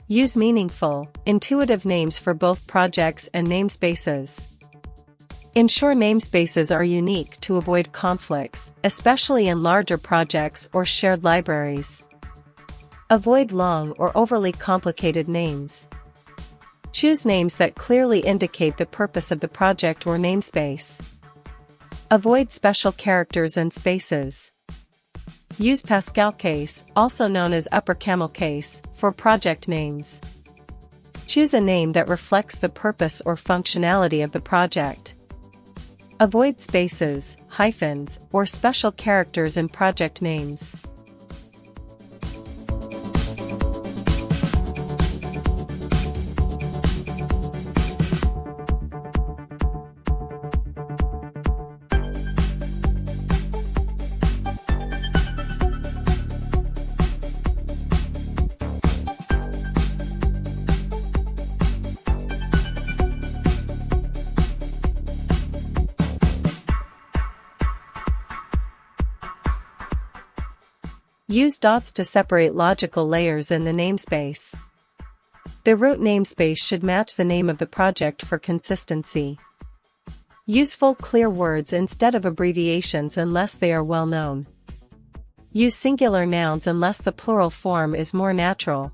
Use meaningful, intuitive names for both projects and namespaces. Ensure namespaces are unique to avoid conflicts, especially in larger projects or shared libraries. Avoid long or overly complicated names. Choose names that clearly indicate the purpose of the project or namespace. Avoid special characters and spaces. Use Pascal case, also known as upper camel case, for project names. Choose a name that reflects the purpose or functionality of the project. Avoid spaces, hyphens, or special characters in project names. Use dots to separate logical layers in the namespace. The root namespace should match the name of the project for consistency. Use full clear words instead of abbreviations unless they are well known. Use singular nouns unless the plural form is more natural.